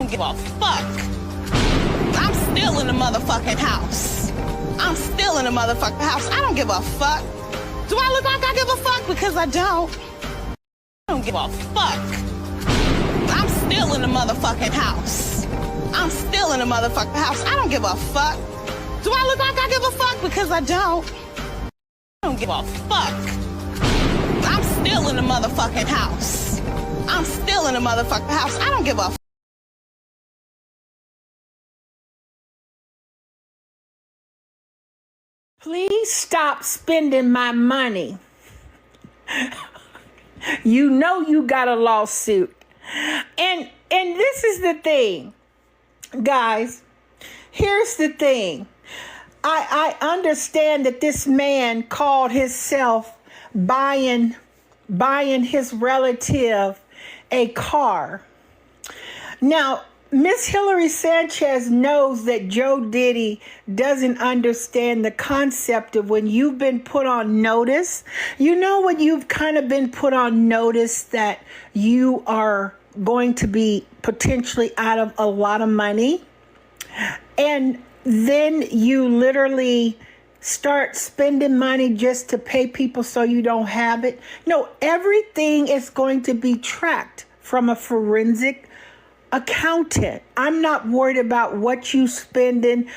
don't give a fuck. I'm still in the motherfucking house. I'm still in the motherfucking house. I don't give a fuck. Do I look like I give a fuck? Because I don't. I don't give a fuck. I'm still in the motherfucking house. I'm still in the motherfucking house. I don't give a fuck. Do I look like I give a fuck? Because I don't. I don't give a fuck. I'm still in the motherfucking house. I'm still in the motherfucking house. I don't give a fuck. Please stop spending my money. You know you got a lawsuit. And this is the thing, guys. Here's the thing. I understand that this man called himself buying his relative a car. Now, Miss Hillary Sanchez knows that Joe Diddy doesn't understand the concept of when you've been put on notice. You know, when you've kind of been put on notice that you are going to be potentially out of a lot of money, and then you literally start spending money just to pay people so you don't have it. No, everything is going to be tracked from a forensic accountant. I'm not worried about what you spending.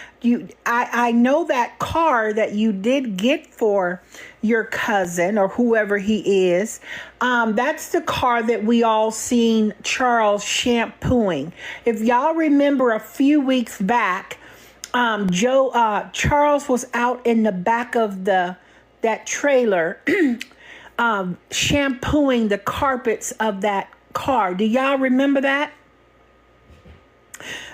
I know that car that you did get for your cousin or whoever he is. That's the car that we all seen Charles shampooing. If y'all remember a few weeks back, Charles was out in the back of that trailer shampooing the carpets of that car. Do y'all remember that?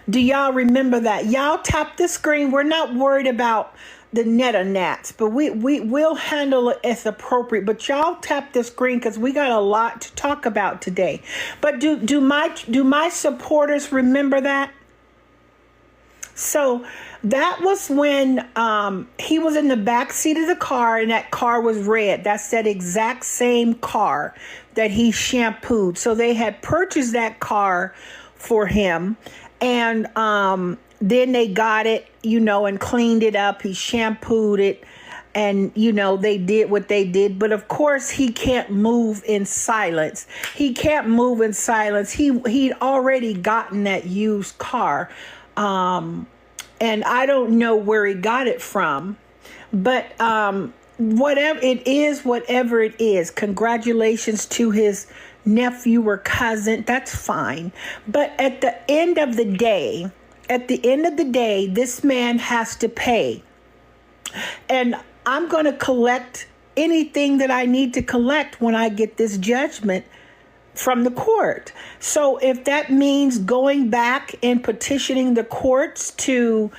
Do y'all remember that? Y'all tap the screen. We're not worried about the net of gnats, but we'll handle it as appropriate. But y'all tap the screen because we got a lot to talk about today. But do my supporters remember that? So that was when he was in the back seat of the car, and that car was red. That's that exact same car that he shampooed. So they had purchased that car for him, and then they got it, and cleaned it up. He shampooed it, and, they did what they did. But of course, he can't move in silence. He can't move in silence. He'd already gotten that used car. And I don't know where he got it from, but whatever it is, congratulations to his nephew or cousin. That's fine. But at the end of the day, this man has to pay. And I'm going to collect anything that I need to collect when I get this judgment from the court. So if that means going back and petitioning the courts to,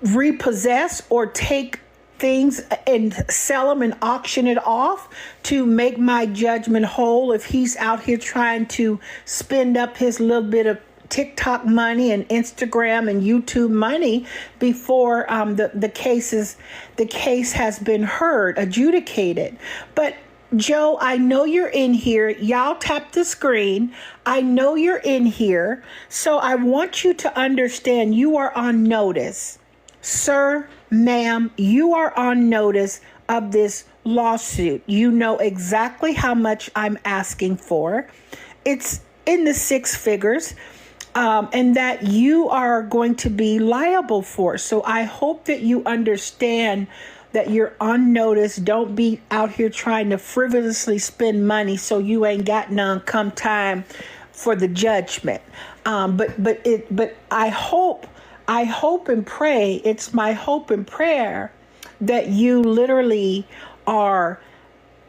repossess or take things and sell them and auction it off to make my judgment whole, if he's out here trying to spend up his little bit of TikTok money and Instagram and YouTube money before the case has been heard, adjudicated. But Joe, I know you're in here. Y'all tap the screen. I know you're in here. So I want you to understand you are on notice. Sir, ma'am, you are on notice of this lawsuit. You know exactly how much I'm asking for. It's in the six figures, and that you are going to be liable for. So I hope that you understand that you're on notice. Don't be out here trying to frivolously spend money so you ain't got none come time for the judgment. But I hope and pray, it's my hope and prayer that you literally are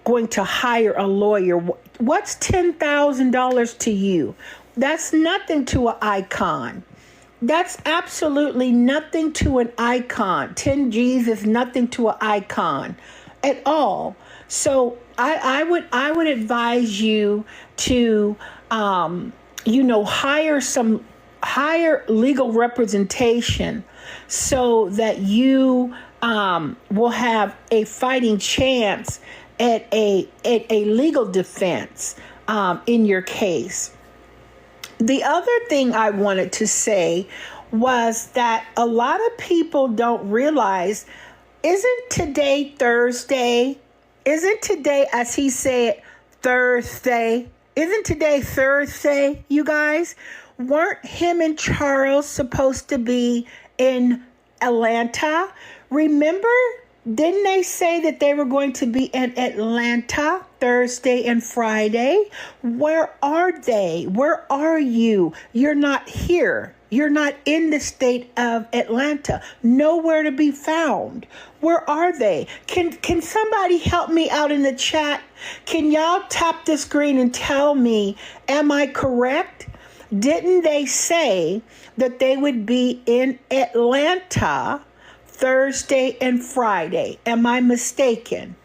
going to hire a lawyer. What's $10,000 to you? That's nothing to an icon. That's absolutely nothing to an icon. 10 G's is nothing to an icon at all. So I would advise you to, hire legal representation so that you will have a fighting chance at a legal defense. in your case. The other thing I wanted to say was that a lot of people don't realize, isn't today Thursday? Isn't today, as he said, Thursday? Isn't today Thursday, you guys? Weren't him and Charles supposed to be in Atlanta? Remember, didn't they say that they were going to be in Atlanta Thursday and Friday? Where are they? Where are you? You're not here. You're not in the state of Atlanta. Nowhere to be found. Where are they? Can somebody help me out in the chat? Can y'all tap the screen and tell me, am I correct? Didn't they say that they would be in Atlanta Thursday and Friday? Am I mistaken?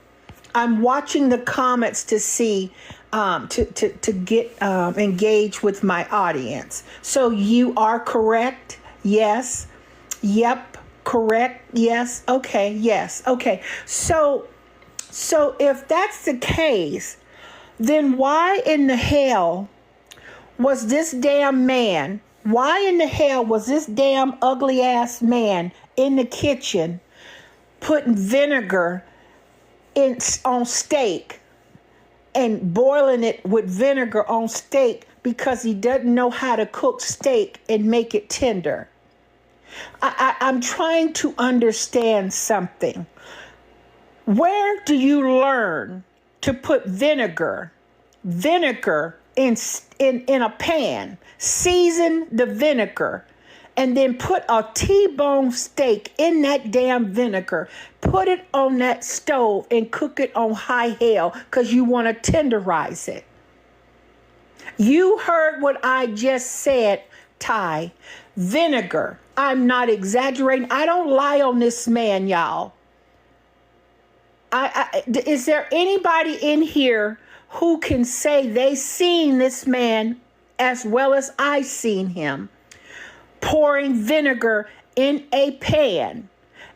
I'm watching the comments to see, to get engaged with my audience. So you are correct? Yes. Yep. Correct. Yes. Okay. Yes. Okay. So if that's the case, then why in the hell was this damn man, why in the hell was this damn ugly ass man in the kitchen putting vinegar on steak and boiling it with vinegar on steak because he doesn't know how to cook steak and make it tender? I'm trying to understand something. Where do you learn to put vinegar in a pan, season the vinegar, and then put a T-bone steak in that damn vinegar, put it on that stove and cook it on high hell because you want to tenderize it? You heard what I just said, Ty. Vinegar. I'm not exaggerating. I don't lie on this man, y'all. Is there anybody in here who can say they seen this man as well as I seen him pouring vinegar in a pan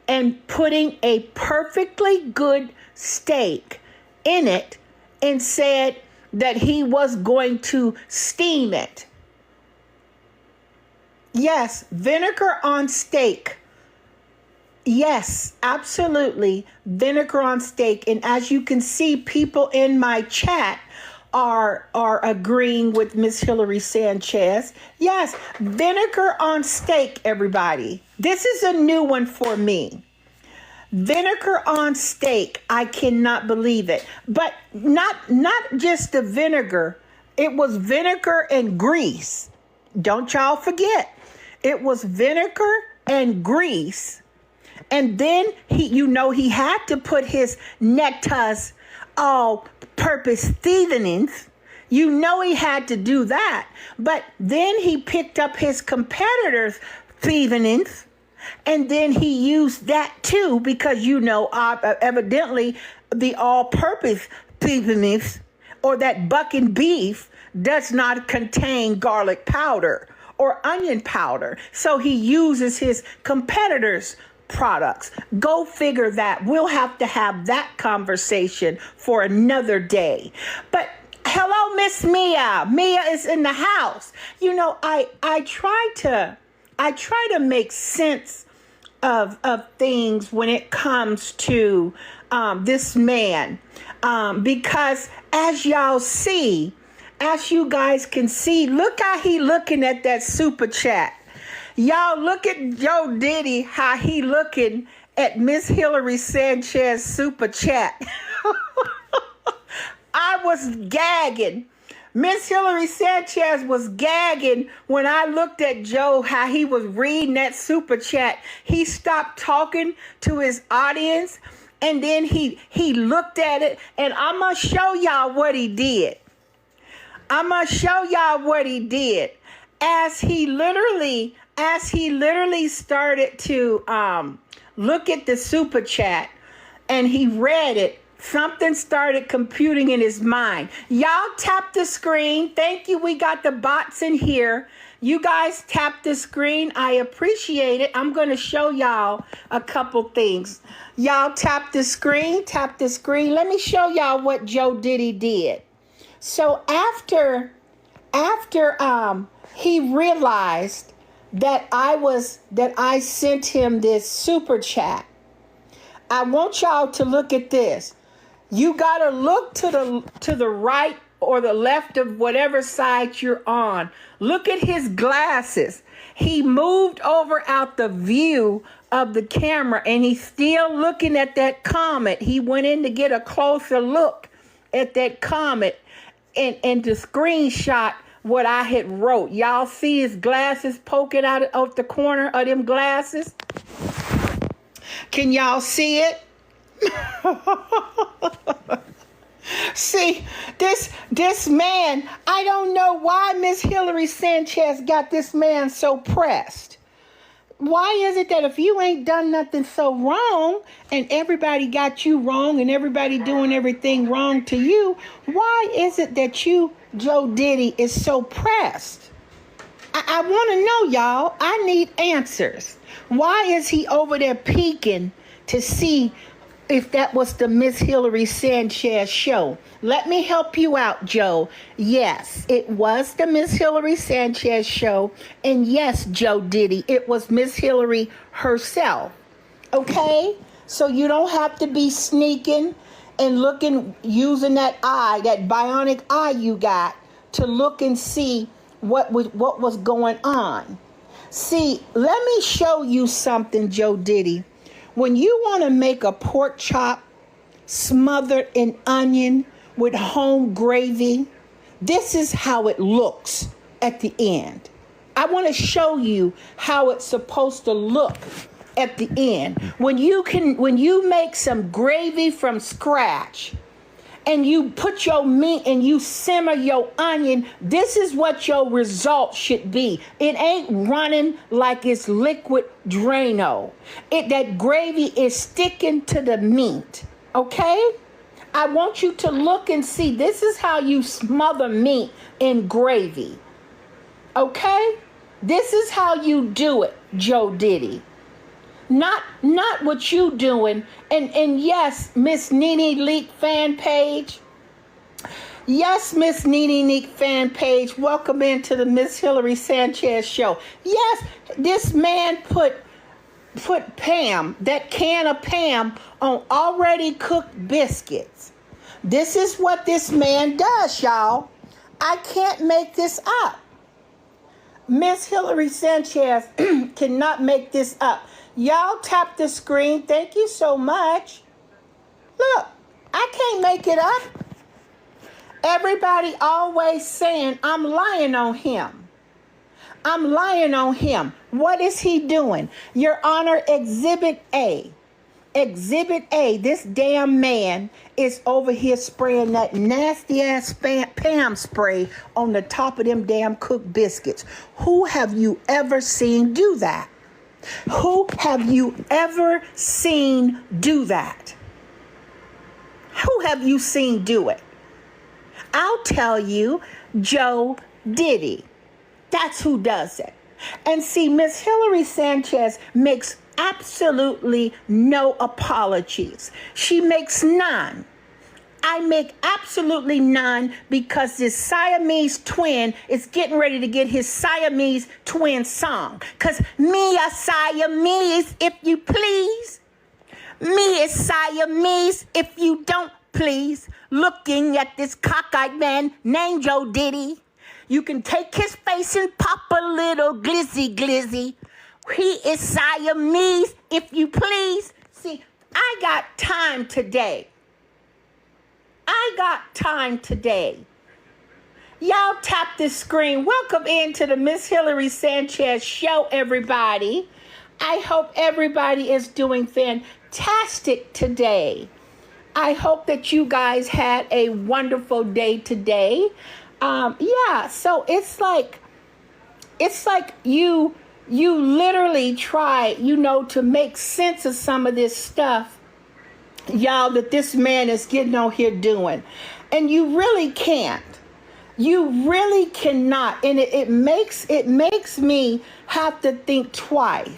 and putting a perfectly good steak in it and said that he was going to steam it? Yes, vinegar on steak. Yes, absolutely. Vinegar on steak. And as you can see, people in my chat are agreeing with Miss Hillary Sanchez. Yes, vinegar on steak, everybody. This is a new one for me. Vinegar on steak. I cannot believe it. But not just the vinegar. It was vinegar and grease. Don't y'all forget. It was vinegar and grease. And then he had to put his Nectar's all-purpose seasonings. You know he had to do that. But then he picked up his competitor's seasonings, and then he used that too because, evidently the all-purpose seasonings or that bucking beef does not contain garlic powder or onion powder. So he uses his competitor's products. Go figure that. We'll have to have that conversation for another day. But hello, Miss Mia. Mia is in the house. I try to make sense of things when it comes to this man, because as y'all see, as you guys can see, look how he looking at that super chat. Y'all look at Joe Diddy, how he looking at Miss Hillary Sanchez super chat. I was gagging. Miss Hillary Sanchez was gagging when I looked at Joe, how he was reading that super chat. He stopped talking to his audience, and then he looked at it, and I'm going to show y'all what he did. As he literally started to look at the super chat and he read it, something started computing in his mind. Y'all tap the screen. Thank you. We got the bots in here. You guys tap the screen. I appreciate it. I'm going to show y'all a couple things. Y'all tap the screen. Let me show y'all what Joe Diddy did. So after he realized that I sent him this super chat, I want y'all to look at this. You gotta look to the right or the left of whatever side you're on. Look at his glasses. He moved over out the view of the camera and he's still looking at that comment. He went in to get a closer look at that comment and to screenshot what I had wrote. Y'all see his glasses poking out of the corner of them glasses? Can y'all see it? See, this man, I don't know why Miss Hillary Sanchez got this man so pressed. Why is it that if you ain't done nothing so wrong and everybody got you wrong and everybody doing everything wrong to you, why is it that you, Joe Diddy, is so pressed? I want to know, y'all. I need answers. Why is he over there peeking to see if that was the Miss Hillary Sanchez show? Let me help you out, Joe. Yes, it was the Miss Hillary Sanchez show. And yes, Joe Diddy, it was Miss Hillary herself. Okay? So you don't have to be sneaking and looking, using that eye, that bionic eye you got to look and see what was going on. See, let me show you something, Joe Diddy. When you want to make a pork chop smothered in onion with home gravy, this is how it looks at the end. I want to show you how it's supposed to look at the end. When you make some gravy from scratch and you put your meat and you simmer your onion, this is what your result should be. It ain't running like it's liquid Drano. That gravy is sticking to the meat, okay? I want you to look and see. This is how you smother meat in gravy, okay? This is how you do it, Joe Diddy. Not what you doing. And yes, Miss Nene Leak fan page. Yes, Miss Nene Leak fan page. Welcome into the Miss Hillary Sanchez show. Yes, this man put Pam, that can of Pam, on already cooked biscuits. This is what this man does, y'all. I can't make this up. Miss Hillary Sanchez cannot make this up. Y'all tap the screen. Thank you so much. Look, I can't make it up. Everybody always saying I'm lying on him. I'm lying on him. What is he doing? Your Honor, Exhibit A. Exhibit A, this damn man is over here spraying that nasty ass Pam spray on the top of them damn cooked biscuits. Who have you ever seen do that? Who have you ever seen do that? Who have you seen do it? I'll tell you, Joe Diddy. That's who does it. And see, Miss Hillary Sanchez makes absolutely no apologies. She makes none. I make absolutely none because this Siamese twin is getting ready to get his Siamese twin song. Because me a Siamese, if you please. Me is Siamese, if you don't please. Looking at this cockeyed man named Joe Diddy. You can take his face and pop a little glizzy glizzy. He is Siamese, if you please. See, I got time today. Y'all tap this screen. Welcome into the Miss Hillary Sanchez show, everybody. I hope everybody is doing fantastic today. I hope that you guys had a wonderful day today. So it's like you literally try, to make sense of some of this stuff, y'all, that this man is getting on here doing. And you really can't. You really cannot. And it makes me have to think twice.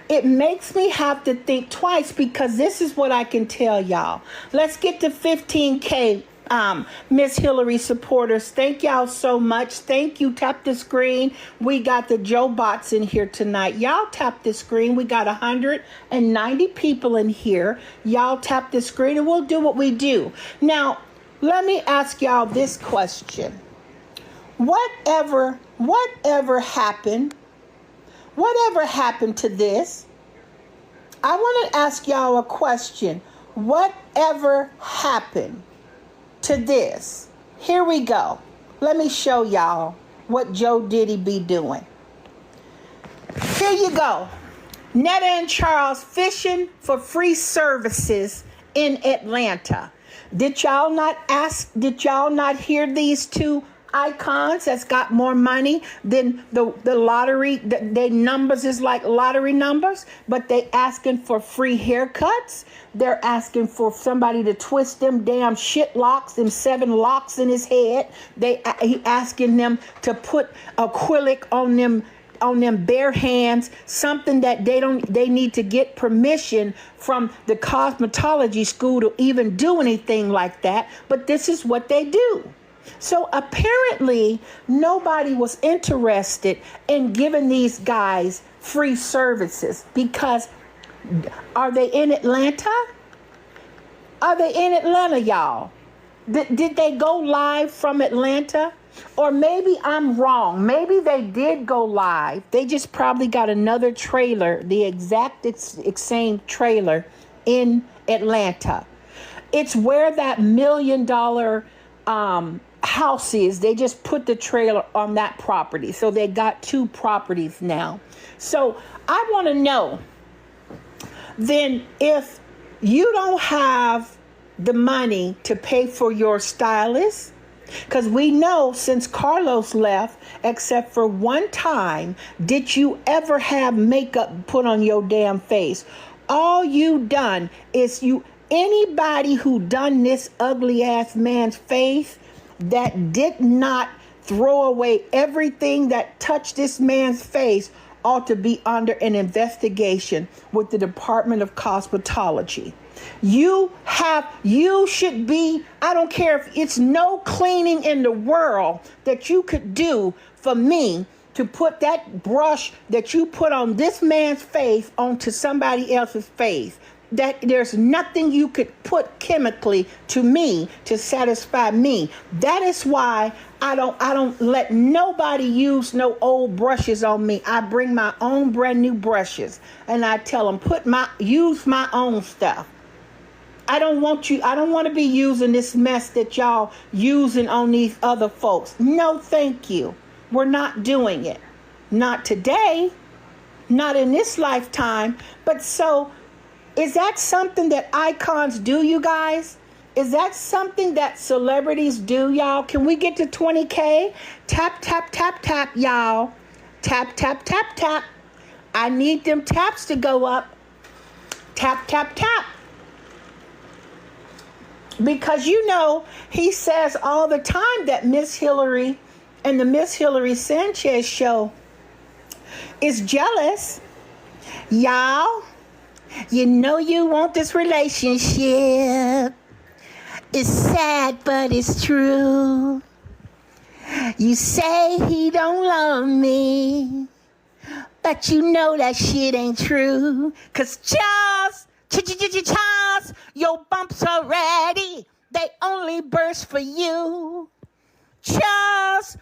It makes me have to think twice because this is what I can tell y'all. Let's get to 15K Miss Hillary supporters. Thank y'all so much. Thank you. Tap the screen. We got the Joe Bots in here tonight. Y'all tap the screen. We got 190 people in here. Y'all tap the screen and we'll do what we do. Now, let me ask y'all this question. Whatever happened? Whatever happened to this? I want to ask y'all a question. Whatever happened to this? Here we go. Let me show y'all what Joe Diddy be doing. Here you go. Netta and Charles fishing for free services in Atlanta. Did y'all not hear these two icons that's got more money than the lottery? Their numbers is like lottery numbers, but they asking for free haircuts. They're asking for somebody to twist them damn shit locks, them 7 locks in his head. He asking them to put acrylic on them bare hands, something that they need to get permission from the cosmetology school to even do anything like that. But this is what they do. So apparently nobody was interested in giving these guys free services because are they in Atlanta? Are they in Atlanta, y'all? Did they go live from Atlanta? Or maybe I'm wrong. Maybe they did go live. They just probably got another trailer, the exact same trailer in Atlanta. It's where that $1 million house is. They just put the trailer on that property. So they got 2 properties now. So I want to know, then if you don't have the money to pay for your stylist, because we know since Carlos left, except for one time, did you ever have makeup put on your damn face? All you done is anybody who done this ugly ass man's face that did not throw away everything that touched this man's face ought to be under an investigation with the Department of Cosmetology. You should be, I don't care if it's no cleaning in the world that you could do for me to put that brush that you put on this man's face onto somebody else's face. That there's nothing you could put chemically to me to satisfy me. That is why I don't let nobody use no old brushes on me. I bring my own brand new brushes and I tell them use my own stuff. I don't want to be using this mess that y'all using on these other folks. No, thank you. We're not doing it. Not today. Not in this lifetime. But so, is that something that icons do, you guys? Is that something that celebrities do, y'all? Can we get to 20K? Tap, tap, tap, tap, y'all. Tap, tap, tap, tap. I need them taps to go up. Tap, tap, tap. Because he says all the time that Miss Hillary and the Miss Hillary Sanchez show is jealous. Y'all, you want this relationship. It's sad, but it's true. You say he don't love me, but you know that shit ain't true. 'Cause Charles, your bumps are ready. They only burst for you. Charles,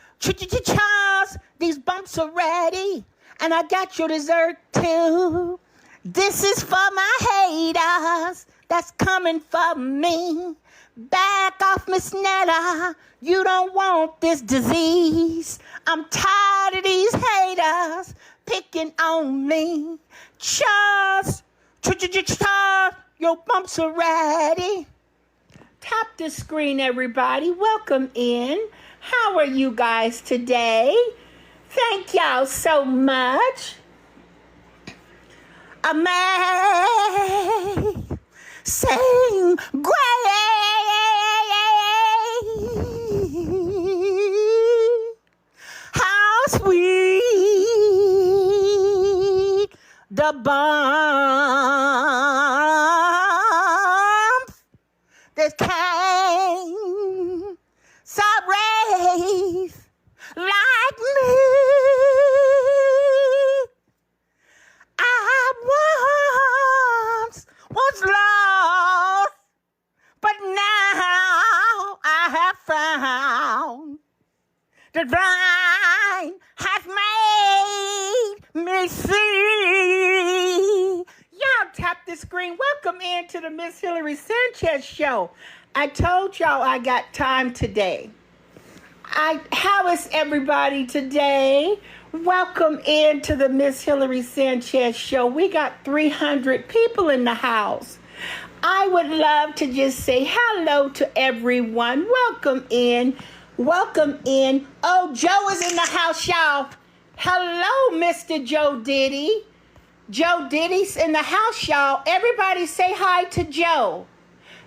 these bumps are ready. And I got your dessert too. This is for my haters. That's coming for me. Back off, Miss Netta. You don't want this disease. I'm tired of these haters picking on me. Charles, your bumps are ready. Tap the screen, everybody. Welcome in. How are you guys today? Thank y'all so much. Amazing grace, how sweet the bump that came Thine has made me see. Y'all tap the screen. Welcome into the Miss Hillary Sanchez show. I told y'all I got time today. How is everybody today? Welcome into the Miss Hillary Sanchez show. We got 300 people in the house. I would love to just say hello to everyone. Welcome in. Welcome in. Oh, Joe is in the house, y'all. Hello, Mr. Joe Diddy. Joe Diddy's in the house, y'all. Everybody say hi to Joe.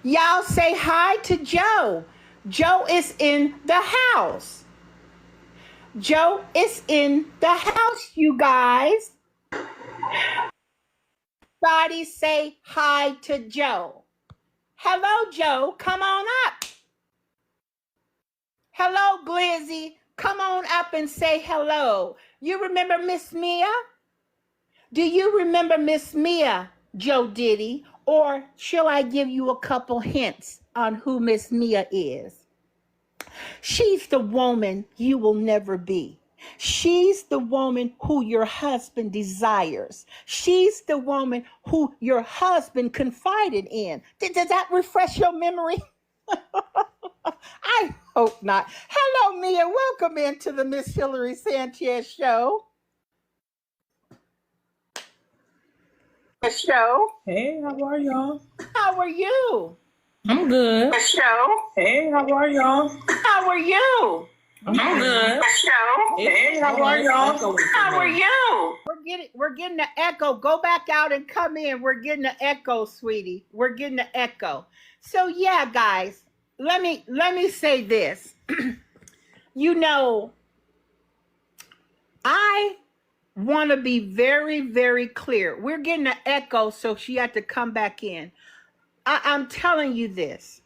Y'all say hi to Joe. Joe is in the house. Joe is in the house, you guys. Everybody say hi to Joe. Hello, Joe. Come on up. Hello, Glizzy. Come on up and say hello. You remember Miss Mia? Do you remember Miss Mia, Joe Diddy? Or shall I give you a couple hints on who Miss Mia is? She's the woman you will never be. She's the woman who your husband desires. She's the woman who your husband confided in. Does that refresh your memory? I hope not. Hello, Mia. Welcome into the Miss Hillary Sanchez show. Hey, how are y'all? How are you? I'm good. Hey, how are y'all? How are you? I'm good. Hey, how are y'all? How are you? We're getting the echo. Go back out and come in. We're getting the echo, sweetie. We're getting the echo. So yeah, guys, let me say this. You know, I want to be very, very clear. We're getting an echo, so she had to come back in. I'm telling you this.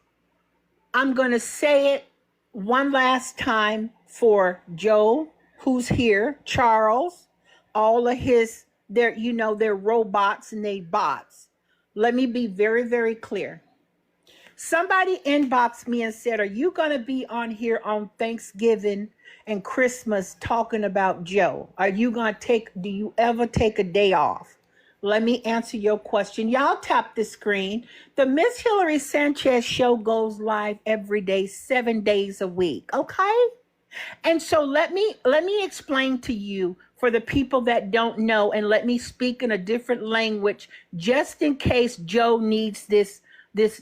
I'm going to say it one last time for Joe, who's here, Charles, all of they're robots and they bots. Let me be very, very clear. Somebody inboxed me and said, are you going to be on here on Thanksgiving and Christmas talking about Joe? Do you ever take a day off? Let me answer your question. Y'all tap the screen. The Miss Hillary Sanchez show goes live every day, 7 days a week. Okay? And so let me explain to you for the people that don't know, and let me speak in a different language just in case Joe needs this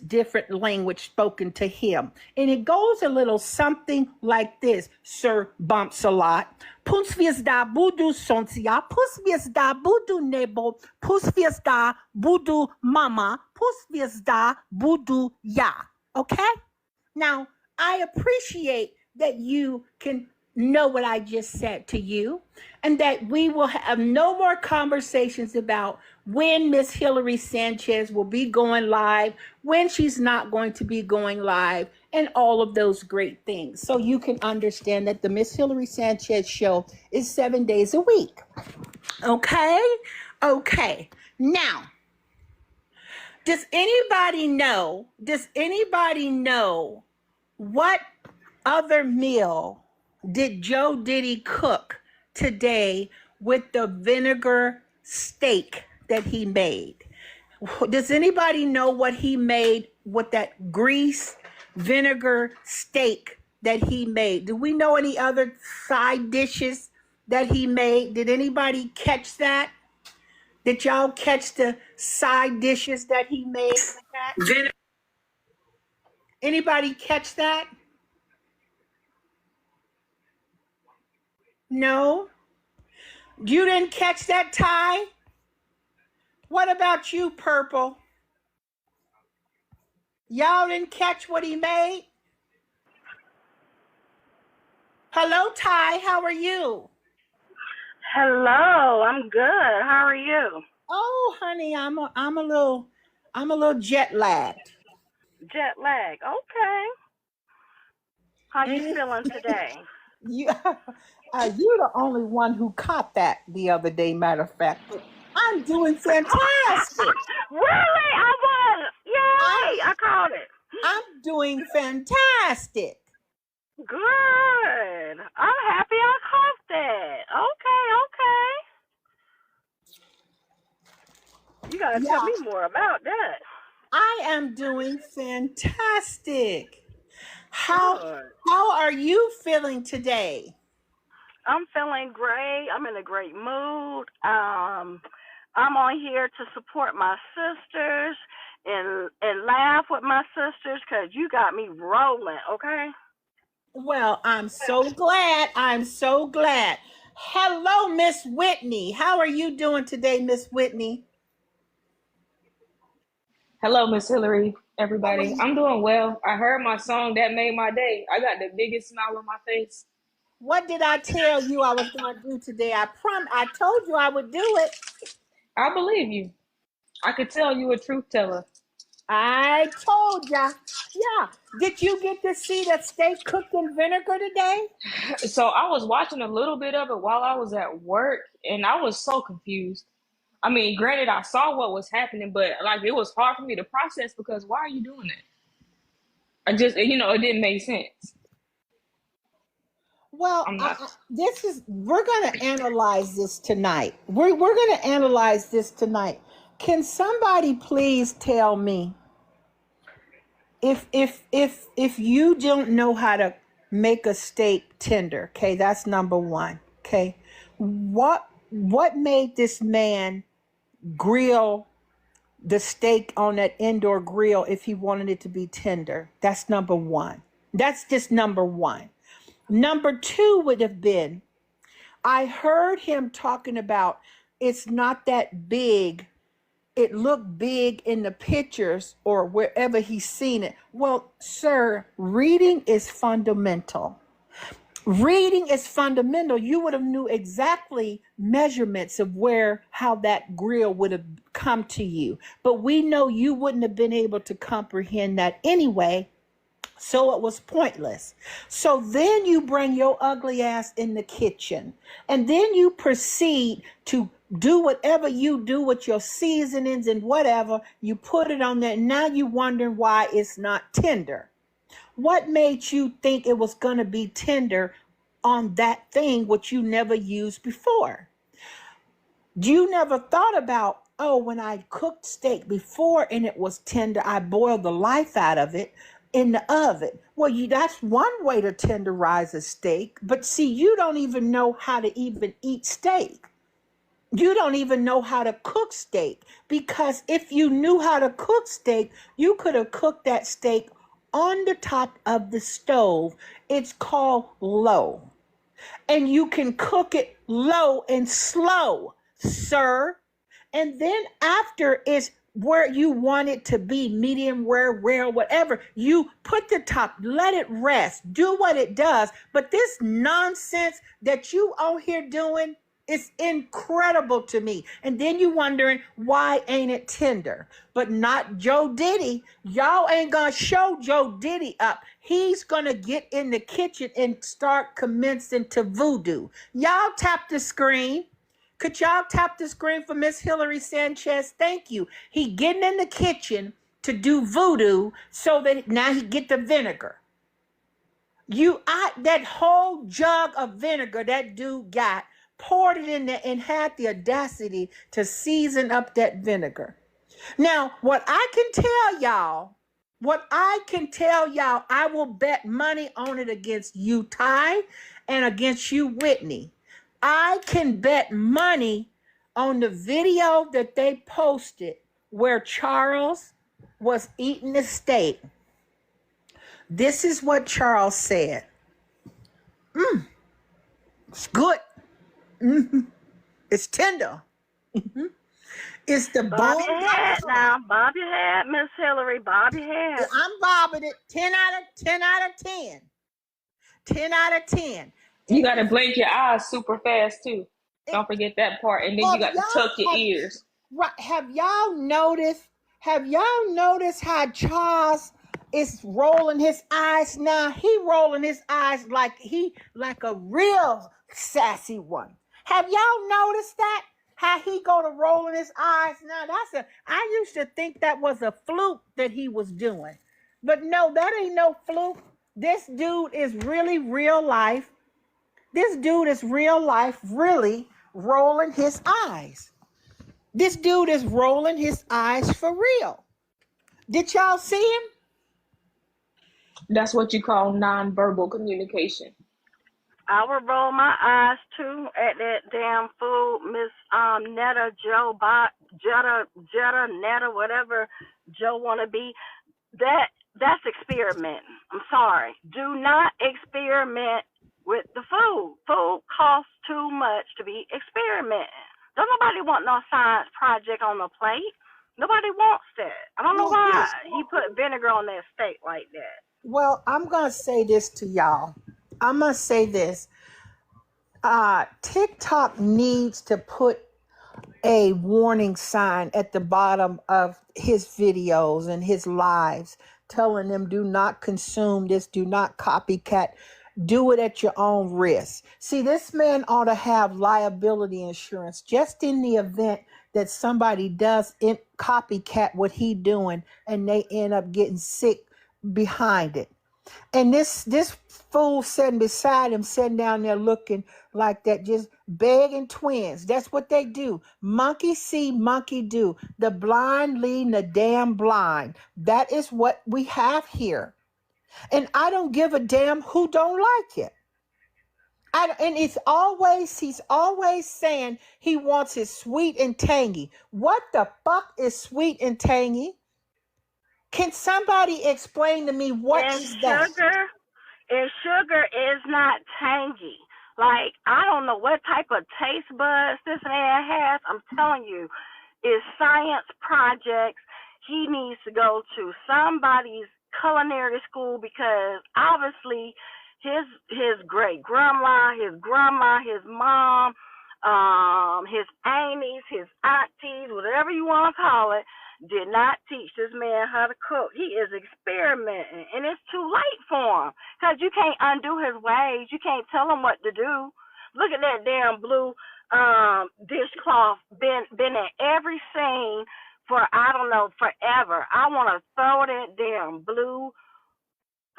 different language spoken to him. And it goes a little something like this. Sir bumps a lot. Pusviezda budu sontia, pusviezda budu nebo, pusviezda budu mama, pusviezda budu ya. Okay? Now, I appreciate that you can know what I just said to you, and that we will have no more conversations about when Miss Hillary Sanchez will be going live, when she's not going to be going live, and all of those great things. So you can understand that the Miss Hillary Sanchez show is 7 days a week. Okay? Okay. Now, does anybody know what other meal did Joe Diddy cook today with the vinegar steak that he made? Does anybody know what he made with that grease vinegar steak that he made? Do we know any other side dishes that he made? Did anybody catch that? Did y'all catch the side dishes that he made with that? Anybody catch that? No? You didn't catch that, Ty? What about you, Purple? Y'all didn't catch what he made? Hello, Ty. How are you? Hello, I'm good. How are you? Oh, honey, I'm a little jet lagged. Jet lag. Okay. How you Mhm. feeling today? You're the only one who caught that the other day, matter of fact. But I'm doing fantastic. Really? I was. Yay! I caught it. I'm doing fantastic. Good. I'm happy I caught that. Okay. You gotta tell Yeah, me more about that. I am doing fantastic. How Good. how are you feeling today? I'm feeling great. I'm in a great mood. I'm on here to support my sisters and laugh with my sisters because you got me rolling. Okay. Well, I'm so glad. I'm so glad. Hello, Miss Whitney. How are you doing today, Miss Whitney? Hello, Miss Hillary, How are everybody. you? I'm doing well. I heard my song that made my day. I got the biggest smile on my face. What did I tell you I was going to do today? I told you I would do it. I believe you. I could tell you a truth teller. I told ya. Yeah. Did you get to see the steak cooked in vinegar today? So I was watching a little bit of it while I was at work, and I was so confused. I mean, granted, I saw what was happening, but like it was hard for me to process because why are you doing that? It didn't make sense. Well, I'm not. we're going to analyze this tonight. We're going to analyze this tonight. Can somebody please tell me if you don't know how to make a steak tender, okay, that's number one. Okay. What made this man grill the steak on that indoor grill if he wanted it to be tender? That's number one. That's just number one. Number two would have been, I heard him talking about it's not that big. It looked big in the pictures or wherever he's seen it. Well, sir, reading is fundamental. Reading is fundamental. You would have knew exactly measurements of how that grill would have come to you. But we know you wouldn't have been able to comprehend that anyway. So it was pointless. So then you bring your ugly ass in the kitchen and then you proceed to do whatever you do with your seasonings and whatever. You put it on there. Now you wondering why it's not tender. What made you think it was going to be tender on that thing which you never used before? You never thought about, oh, when I cooked steak before and it was tender, I boiled the life out of it in the oven. Well, that's one way to tenderize a steak. But see, you don't even know how to even eat steak. You don't even know how to cook steak, because if you knew how to cook steak, you could have cooked that steak on the top of the stove. It's called low. And you can cook it low and slow, sir. And then after it's where you want it to be, medium rare, whatever, you put the top, let it rest, do what it does. But this nonsense that you out here doing is incredible to me. And then you wondering, why ain't it tender? But not Joe Diddy. Y'all ain't gonna show Joe Diddy up. He's gonna get in the kitchen and start commencing to voodoo. Y'all tap the screen. Could y'all tap the screen for Miss Hillary Sanchez? Thank you. He getting in the kitchen to do voodoo so that now he get the vinegar. That whole jug of vinegar that dude got, poured it in there and had the audacity to season up that vinegar. Now, what I can tell y'all, I will bet money on it against you, Ty, and against you, Whitney. I can bet money on the video that they posted where Charles was eating the steak. This is what Charles said. It's good. It's tender. It's the Bob bone. your head now. Bob your head, Miss Hillary. Bob your head. I'm bobbing it. 10 out of 10. 10 out of 10. You got to blink your eyes super fast too. Don't forget that part. And then you got to tuck your ears. Right. Have y'all noticed how Charles is rolling his eyes now? He rolling his eyes like a real sassy one. Have y'all noticed that? How he go to rolling his eyes now? I used to think that was a fluke that he was doing. But no, that ain't no fluke. This dude is really real life. This dude is real life really rolling his eyes. This dude is rolling his eyes for real. Did y'all see him? That's what you call nonverbal communication. I would roll my eyes too at that damn fool, Miss Netta Joe Jetta Netta, whatever Joe wanna be. That's experimenting. I'm sorry. Do not experiment with the food. Food costs too much to be experimenting. Don't nobody want no science project on the plate. Nobody wants that. I don't know why he put vinegar on that steak like that. Well, I'm going to say this to y'all. I'm going to say this. TikTok needs to put a warning sign at the bottom of his videos and his lives telling them do not consume this, do not copycat, do it at your own risk. See, this man ought to have liability insurance just in the event that somebody does copycat what he doing and they end up getting sick behind it. And this fool sitting beside him, sitting down there looking like that, just begging twins. That's what they do. Monkey see, monkey do. The blind leading the damn blind. That is what we have here. And I don't give a damn who don't like it. And he's always saying he wants it sweet and tangy. What the fuck is sweet and tangy? Can somebody explain to me what is that? Sugar is not tangy. Like, I don't know what type of taste buds this man has. I'm telling you, it's science projects. He needs to go to somebody's culinary school because obviously his great grandma, his mom, his aunties, his aunties, whatever you want to call it, did not teach this man how to cook. He is experimenting, and it's too late for him because you can't undo his ways. You can't tell him what to do. Look at that damn blue dishcloth. Been in every scene for, I don't know, forever. I want to throw that damn blue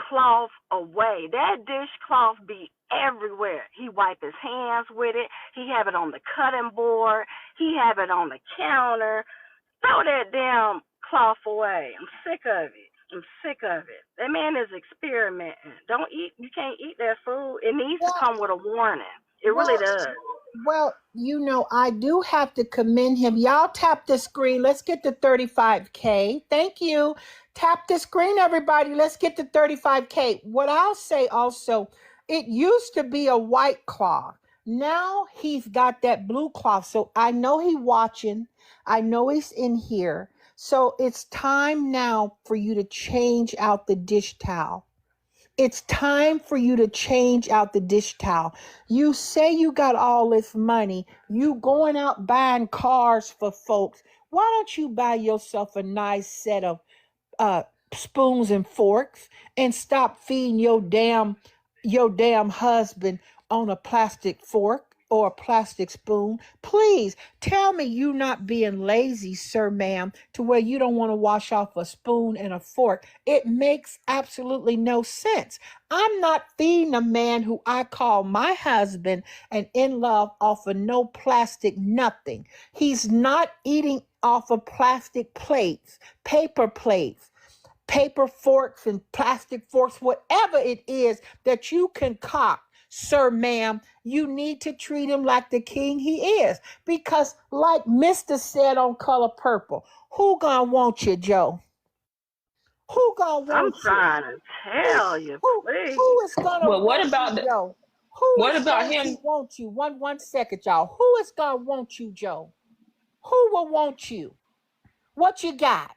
cloth away. That dishcloth be everywhere. He wipe his hands with it. He have it on the cutting board. He have it on the counter. Throw that damn cloth away. I'm sick of it. That man is experimenting. You can't eat that food. It needs to come with a warning. It really does. Well, I do have to commend him. Y'all tap the screen. Let's get to 35K. Thank you. Tap the screen, everybody. Let's get to 35K. What I'll say also, it used to be a white cloth. Now he's got that blue cloth. So I know he's watching. I know he's in here. So it's time now for you to change out the dish towel. It's time for you to change out the dish towel. You say you got all this money. You going out buying cars for folks. Why don't you buy yourself a nice set of spoons and forks and stop feeding your damn husband on a plastic fork or a plastic spoon? Please tell me you not being lazy, sir, ma'am, to where you don't want to wash off a spoon and a fork. It makes absolutely no sense. I'm not feeding a man who I call my husband and in love off of no plastic nothing. He's not eating off of plastic plates, paper forks and plastic forks, whatever it is that you concoct. Sir, ma'am, you need to treat him like the king he is. Because like Mr. said on Color Purple, who gonna want you, Joe? Who gonna want you? I'm trying to tell you, please. Who is gonna want you, Joe? What about him? Want you? One second, y'all. Who is gonna want you, Joe? Who will want you? What you got?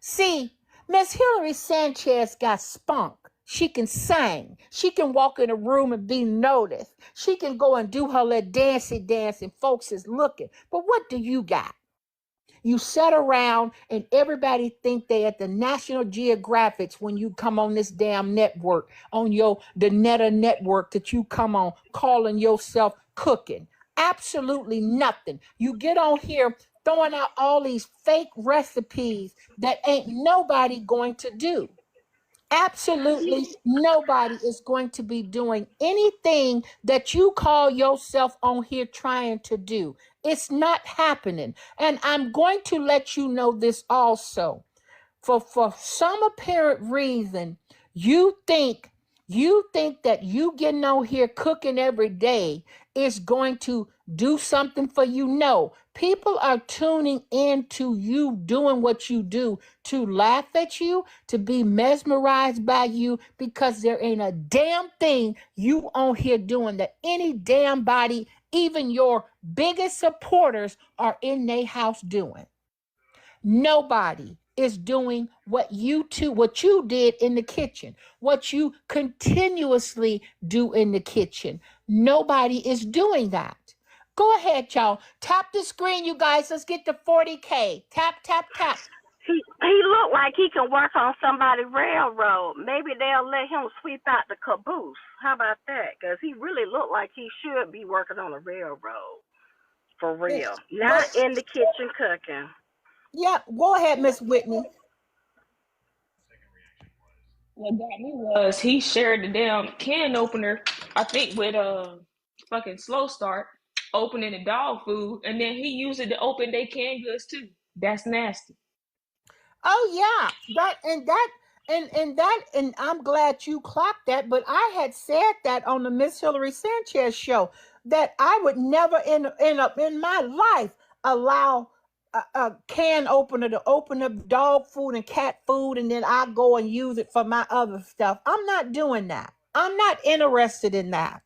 See, Miss Hillary Sanchez got spunk. She can sing. She can walk in a room and be noticed. She can go and do her little dancey dance and folks is looking. But what do you got? You sit around and everybody think they at the National Geographics when you come on this damn network, on the Netta network that you come on calling yourself cooking. Absolutely nothing. You get on here throwing out all these fake recipes that ain't nobody going to do. Absolutely nobody is going to be doing anything that you call yourself on here trying to do. It's not happening. And I'm going to let you know this also. For some apparent reason, you think that you getting on here cooking every day is going to do something for you. No, people are tuning into you doing what you do to laugh at you, to be mesmerized by you, because there ain't a damn thing you on here doing that any damn body, even your biggest supporters, are in their house doing. Nobody is doing what you did in the kitchen, what you continuously do in the kitchen. Nobody is doing that. Go ahead, y'all. Tap the screen, you guys. Let's get to 40K. Tap, tap, tap. He looked like he can work on somebody's railroad. Maybe they'll let him sweep out the caboose. How about that? Because he really looked like he should be working on a railroad. For real. Not in the kitchen cooking. Yeah, go ahead, Miss Whitney. What got me was he shared the damn can opener, I think with fucking slow start, opening the dog food, and then he used it to open their canned goods too. That's nasty. Oh yeah, and I'm glad you clocked that. But I had said that on the Miss Hillary Sanchez show that I would never end up in my life allow a can opener to open up dog food and cat food, and then I go and use it for my other stuff. I'm not doing that. I'm not interested in that.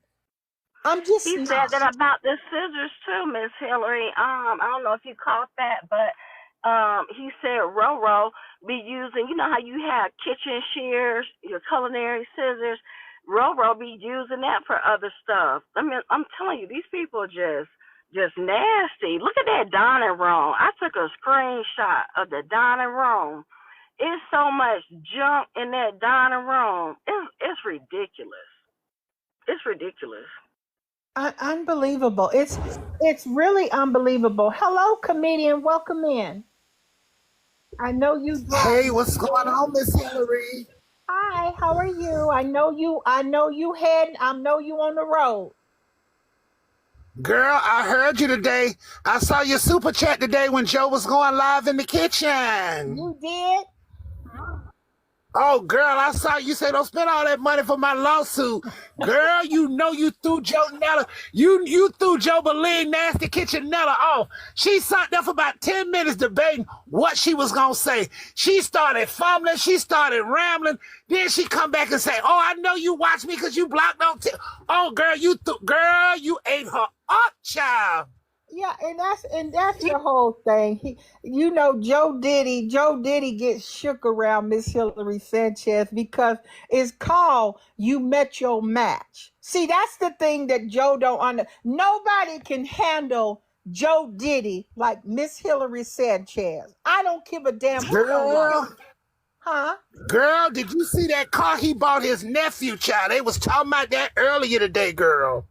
I'm just. He said that about the scissors too, Miss Hillary. I don't know if you caught that, but he said Roro be using, you know how you have kitchen shears, your culinary scissors. Roro be using that for other stuff. I mean, I'm telling you, these people just nasty. Look at that dining room. I took a screenshot of the dining room. It's so much junk in that dining room. It's ridiculous. It's ridiculous. Unbelievable. It's really unbelievable. Hello, comedian. Welcome in. I know you. Hey, what's going on, Miss Hillary? Hi, how are you? I know you on the road. Girl, I heard you today. I saw your super chat today when Joe was going live in the kitchen. You did? Oh, girl, I saw you say don't spend all that money for my lawsuit. Girl, you know you threw Joe Nella. You threw Joe Beling Nasty Kitchen Nella off. She sat there for about 10 minutes debating what she was going to say. She started fumbling. She started rambling. Then she come back and say, oh, I know you watch me because you blocked on Oh, girl, you ate her up, child. Yeah, and that's the whole thing. Joe Diddy gets shook around Miss Hillary Sanchez because it's called You Met Your Match. See, that's the thing that Joe don't understand. Nobody can handle Joe Diddy like Miss Hillary Sanchez. I don't give a damn. Girl. Huh? Girl, did you see that car he bought his nephew, child? They was talking about that earlier today, girl.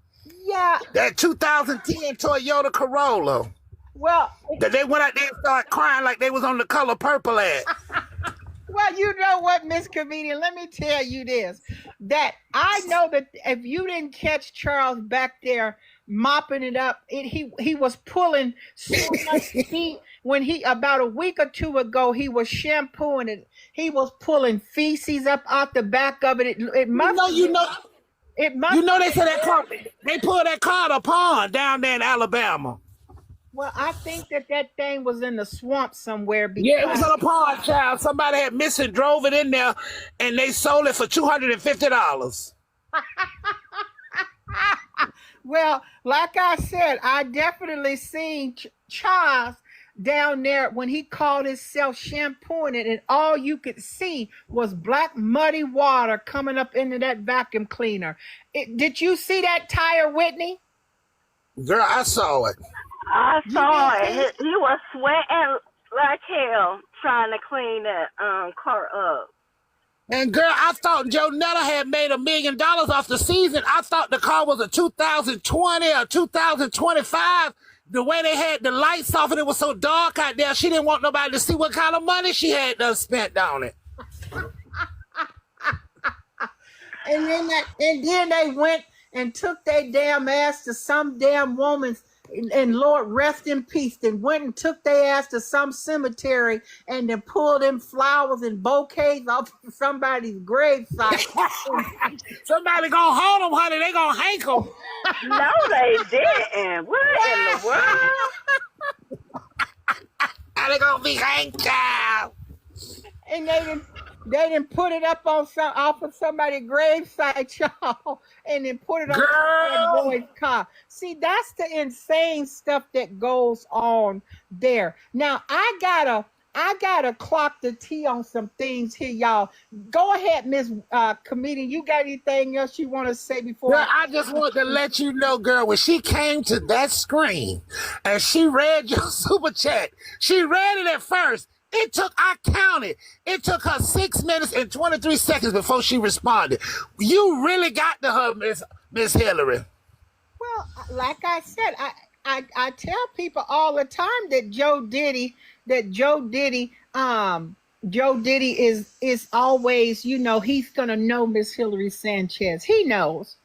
Yeah. That 2010 Toyota Corolla. Well, that they went out there and started crying like they was on the Color Purple ad. Well, you know what, Miss Comedian? Let me tell you this. That I know that if you didn't catch Charles back there mopping it up, he was pulling so much heat when about a week or two ago he was shampooing it. He was pulling feces up out the back of it. It must. It must. You know they said that car. They pulled that car in a pond down there in Alabama. Well, I think that thing was in the swamp somewhere. Yeah, it was on a pond, child. Somebody had missed it, drove it in there, and they sold it for $250. Well, like I said, I definitely seen Charles down there when he called himself shampooing it, and all you could see was black muddy water coming up into that vacuum cleaner. Did you see that tire, Whitney? Girl, I saw it. I saw it. He was sweating like hell trying to clean that car up. And girl, I thought Joe Nella had made $1 million off the season. I thought the car was a 2020 or 2025. The way they had the lights off and it was so dark out there, she didn't want nobody to see what kind of money she had spent on it. And then they went and took their damn ass to some damn woman's, and Lord rest in peace, then went and took their ass to some cemetery and then pulled them flowers and bouquets off of somebody's gravesite. Somebody gonna hold them, honey. They gonna hank them. No, they didn't. What in the world? They gonna be hanked out. And they didn't put it up on off of somebody's gravesite, y'all, and then put it on that boy's car. See, that's the insane stuff that goes on there. Now I gotta clock the T on some things here, y'all. Go ahead, Miss Comedian. You got anything else you want to say before? Well, I just want to let you know, girl, when she came to that screen and she read your super chat, she read it at first. I counted. It took her 6 minutes and 23 seconds before she responded. You really got to her, Miss Hillary. Well, like I said, I tell people all the time that Joe Diddy is always, he's gonna know Miss Hillary Sanchez. He knows.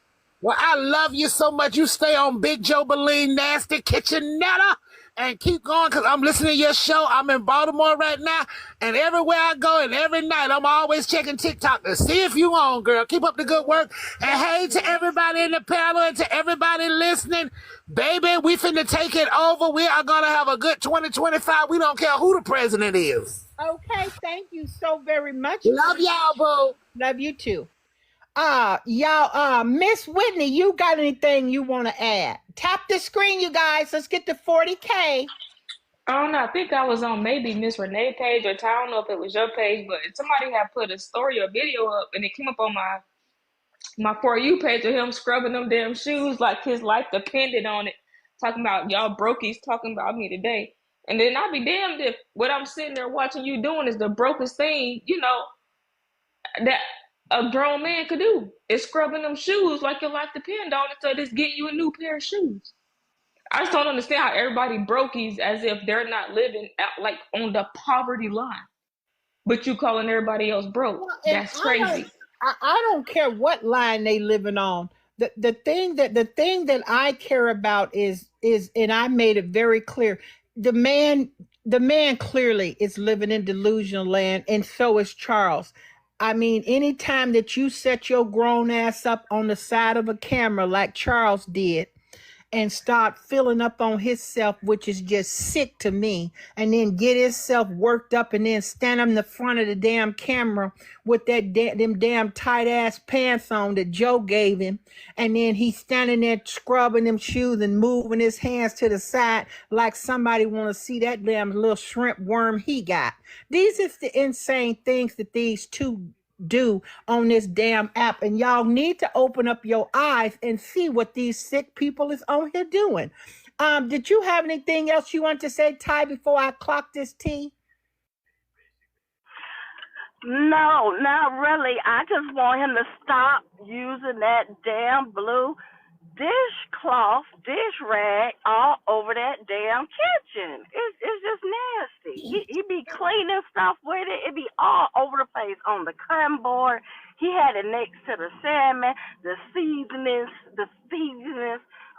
Well, I love you so much. You stay on Big Joe Beline Nasty Kitchenetta and keep going, because I'm listening to your show. I'm in Baltimore right now, and everywhere I go and every night, I'm always checking TikTok to see if you on, girl. Keep up the good work. And hey to everybody in the panel and to everybody listening. Baby, we finna take it over. We are going to have a good 2025. We don't care who the president is. Okay, thank you so very much. Love y'all, boo. Love you too. Y'all, Miss Whitney, you got anything you want to add? Tap the screen, you guys. Let's get to 40K. I don't know. I think I was on maybe Miss Renee page, or I don't know if it was your page, but somebody had put a story or video up, and it came up on my For You page of him scrubbing them damn shoes like his life depended on it. Talking about y'all brokies talking about me today. And then I'll be damned if what I'm sitting there watching you doing is the brokest thing, that a grown man could do, is scrubbing them shoes like your life depends on it, so it's getting you a new pair of shoes. I just don't understand how everybody brokies as if they're not living out like on the poverty line, but you calling everybody else broke. Well, that's crazy. I don't care what line they living on. The thing that I care about is, and I made it very clear, the man clearly is living in delusional land, and so is Charles. I mean, anytime that you set your grown ass up on the side of a camera like Charles did and start filling up on himself, which is just sick to me, and then get himself worked up and then stand in the front of the damn camera with them damn tight ass pants on that Joe gave him, and then he's standing there scrubbing them shoes and moving his hands to the side like somebody want to see that damn little shrimp worm he got. These is the insane things that these two do on this damn app, and y'all need to open up your eyes and see what these sick people is on here doing. Did you have anything else you want to say, Ty, before I clock this tea? No, not really. I just want him to stop using that damn blue dish rag all over that damn kitchen. It's just nasty. He be cleaning stuff with it. It be all over the place on the cutting board. He had it next to the salmon, the seasonings.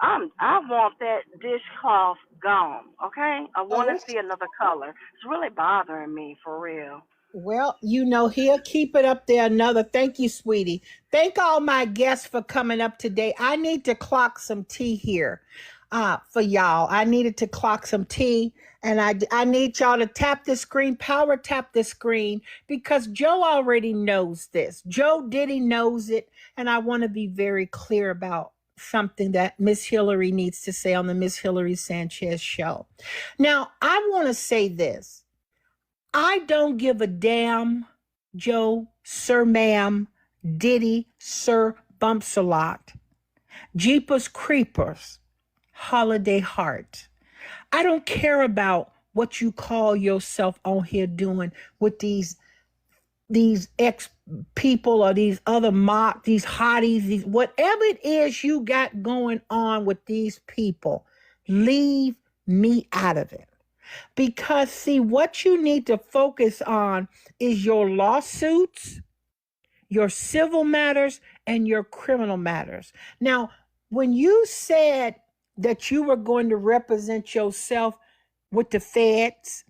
I want that dishcloth gone, okay? I want to see another color. It's really bothering me, for real. Well, he'll keep it up there another. Thank you, sweetie. Thank all my guests for coming up today. I need to clock some tea here for y'all. I needed to clock some tea, and I need y'all to tap the screen, power tap the screen, because Joe already knows this. Joe Diddy knows it, and I want to be very clear about something that Miss Hillary needs to say on the Miss Hillary Sanchez show. Now, I want to say this. I don't give a damn, Joe, Sir Ma'am, Diddy, Sir Bumps-a-Lot, Jeepers Creepers, Holiday Heart. I don't care about what you call yourself on here doing with these ex people or these other these hotties, whatever it is you got going on with these people. Leave me out of it. Because, see, what you need to focus on is your lawsuits, your civil matters and your criminal matters. Now, when you said that you were going to represent yourself with the feds,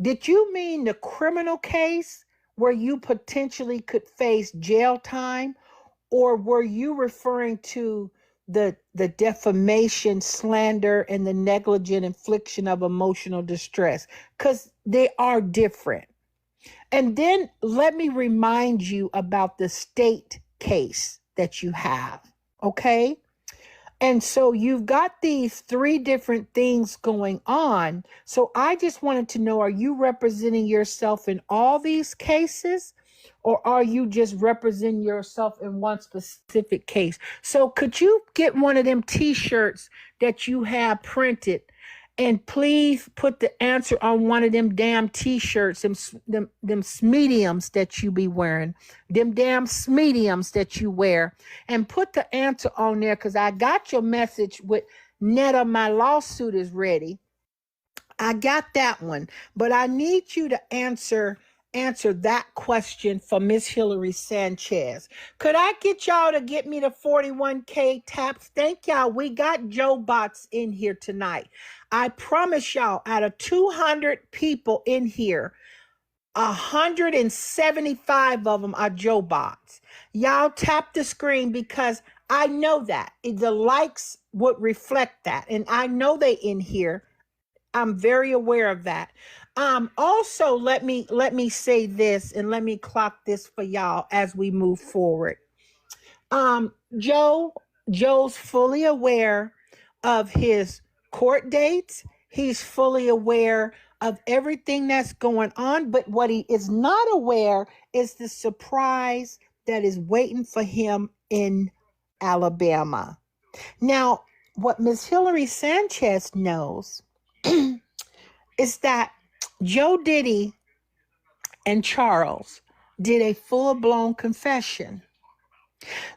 did you mean the criminal case where you potentially could face jail time? Or were you referring to the defamation, slander, and the negligent infliction of emotional distress? Because they are different. And then let me remind you about the state case that you have, okay? And so you've got these three different things going on. So I just wanted to know, are you representing yourself in all these cases? Or are you just representing yourself in one specific case? So could you get one of them t-shirts that you have printed, and please put the answer on one of them damn t-shirts, them mediums that you be wearing, them damn mediums that you wear, and put the answer on there, because I got your message with Netta, my lawsuit is ready. I got that one, but I need you to answer that question for Miss Hillary Sanchez. Could I get y'all to get me the 41K taps? Thank y'all. We got Joe Bots in here tonight. I promise y'all, out of 200 people in here, 175 of them are Joe Bots. Y'all tap the screen, because I know that the likes would reflect that, and I know they in here. I'm very aware of that. Also, let me say this, and let me clock this for y'all as we move forward. Joe's fully aware of his court dates. He's fully aware of everything that's going on, but what he is not aware is the surprise that is waiting for him in Alabama. Now, what Ms. Hillary Sanchez knows is that Joe Diddy and Charles did a full-blown confession.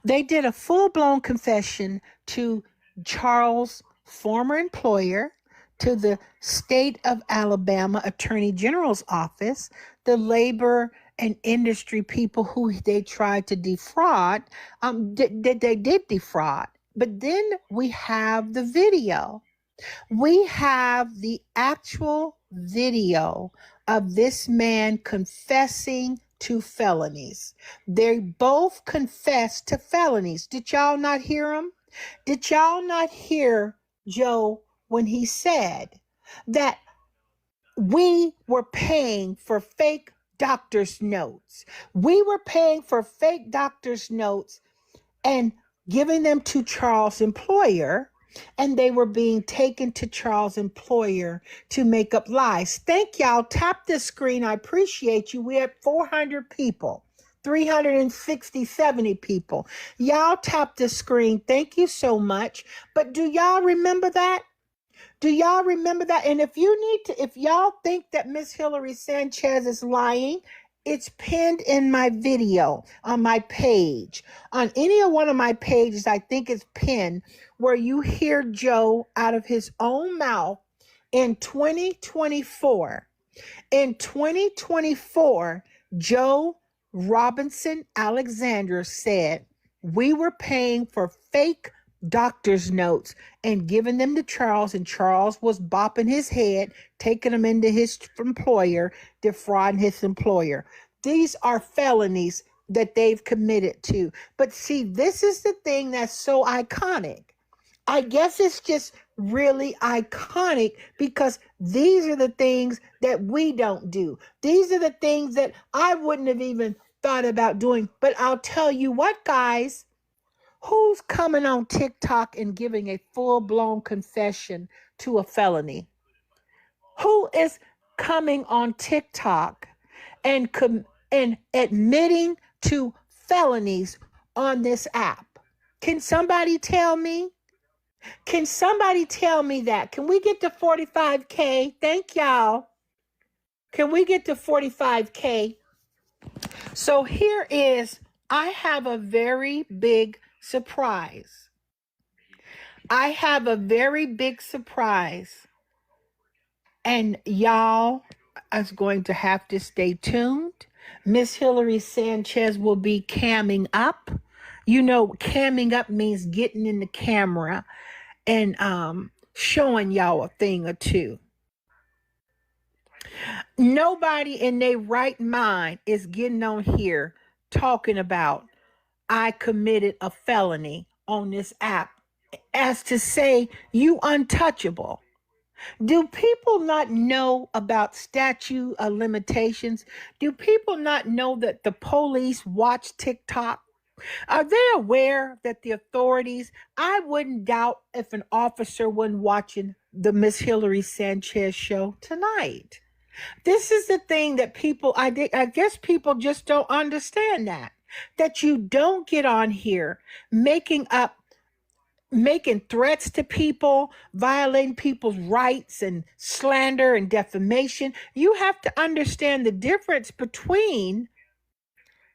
They did a full-blown confession to Charles' former employer, to the state of Alabama Attorney General's office, the labor and industry people who they tried to defraud, they did defraud. But then we have the video. We have the actual video of this man confessing to felonies. They both confessed to felonies. Did y'all not hear him? Did y'all not hear Joe when he said that we were paying for fake doctor's notes? We were paying for fake doctor's notes and giving them to Charles' employer, and they were being taken to Charles' employer to make up lies. Thank y'all. Tap this screen. I appreciate you. We had 400 people, 360, 70 people. Y'all tap the screen. Thank you so much. But do y'all remember that? Do y'all remember that? And if y'all think that Miss Hillary Sanchez is lying, it's pinned in my video on my page. On any one of my pages, I think it's pinned, where you hear Joe out of his own mouth in 2024. In 2024, Joe Robinson Alexander said, we were paying for fake doctor's notes and giving them to Charles, and Charles was bopping his head, taking them into his employer, defrauding his employer. These are felonies that they've committed to. But see, this is the thing that's so iconic. I guess it's just really iconic because these are the things that we don't do. These are the things that I wouldn't have even thought about doing. But I'll tell you what, guys, who's coming on TikTok and giving a full-blown confession to a felony? Who is coming on TikTok and admitting to felonies on this app? Can somebody tell me? Can somebody tell me that? Can we get to 45K? Thank y'all. Can we get to 45K? So here is, I have a very big surprise. I have a very big surprise. And y'all is going to have to stay tuned. Miss Hillary Sanchez will be camming up. You know, camming up means getting in the camera and showing y'all a thing or two. Nobody in their right mind is getting on here talking about I committed a felony on this app as to say you untouchable. Do people not know about statute of limitations? Do people not know that the police watch TikTok? Are they aware that the authorities, I wouldn't doubt if an officer wasn't watching the Miss Hillary Sanchez show tonight. This is the thing that people, I guess people just don't understand that you don't get on here making threats to people, violating people's rights and slander and defamation. You have to understand the difference between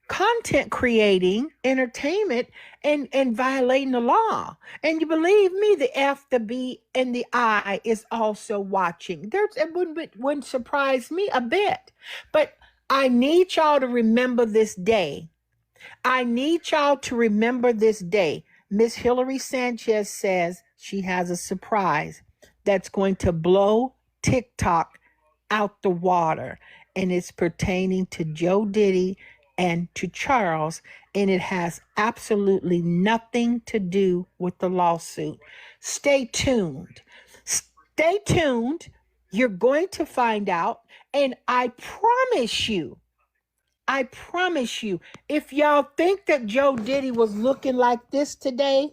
content creating, entertainment, and violating the law. And you believe me, the F, the B, and the I is also watching. It wouldn't surprise me a bit. But I need y'all to remember this day. Miss Hillary Sanchez says she has a surprise that's going to blow TikTok out the water. And it's pertaining to Joe Diddy and to Charles, and it has absolutely nothing to do with the lawsuit. Stay tuned. You're going to find out, and I promise you, if y'all think that Joe Diddy was looking like this today,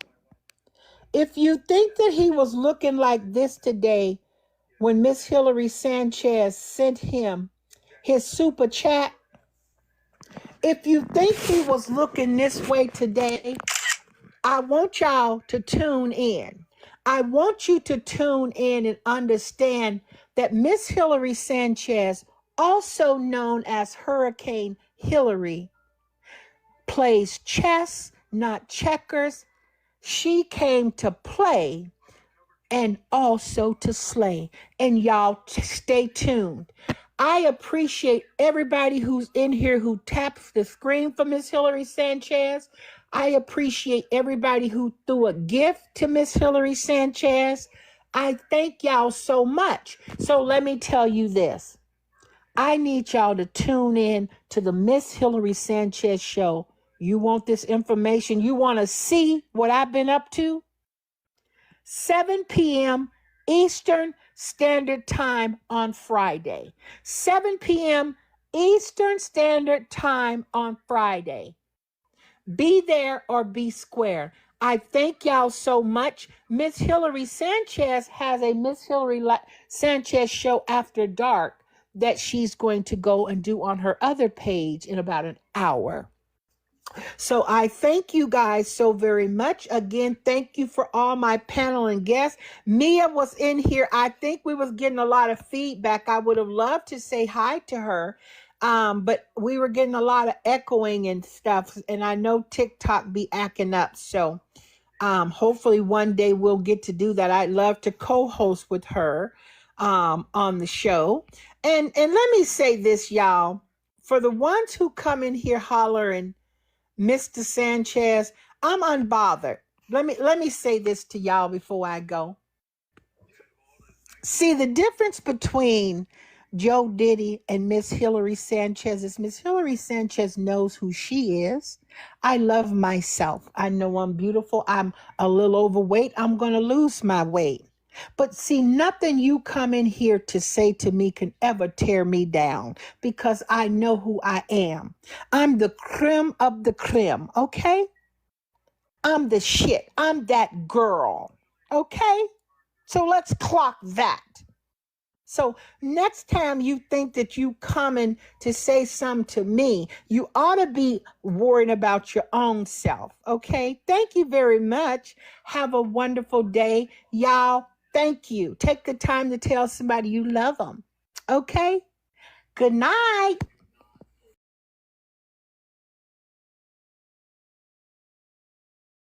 if you think that he was looking like this today when Miss Hillary Sanchez sent him his super chat, if you think he was looking this way today, I want y'all to tune in. I want you to tune in and understand that Miss Hillary Sanchez, also known as Hurricane Hillary, plays chess, not checkers. She came to play and also to slay. And y'all stay tuned. I appreciate everybody who's in here who taps the screen for Miss Hillary Sanchez. I appreciate everybody who threw a gift to Miss Hillary Sanchez. I thank y'all so much. So let me tell you this. I need y'all to tune in to the Miss Hillary Sanchez show. You want this information? You want to see what I've been up to? 7 p.m. Eastern Standard Time on Friday. 7 p.m. Eastern Standard Time on Friday. Be there or be square. I thank y'all so much. Miss Hillary Sanchez has a Miss Hillary Sanchez show after dark that she's going to go and do on her other page in about an hour. So I thank you guys so very much. Again, thank you for all my panel and guests. Mia was in here. I think we was getting a lot of feedback. I would have loved to say hi to her. But we were getting a lot of echoing and stuff. And I know TikTok be acting up. So hopefully one day we'll get to do that. I'd love to co-host with her on the show. And let me say this, y'all. For the ones who come in here hollering, Mr. Sanchez, I'm unbothered. Let me say this to y'all before I go. See, the difference between Joe Diddy and Miss Hillary Sanchez is Miss Hillary Sanchez knows who she is. I love myself. I know I'm beautiful. I'm a little overweight. I'm going to lose my weight. But see, nothing you come in here to say to me can ever tear me down because I know who I am. I'm the creme of the creme, okay? I'm the shit. I'm that girl, okay? So let's clock that. So next time you think that you coming to say something to me, you ought to be worrying about your own self, okay? Thank you very much. Have a wonderful day. Y'all, thank you. Take the time to tell somebody you love them, okay? Good night.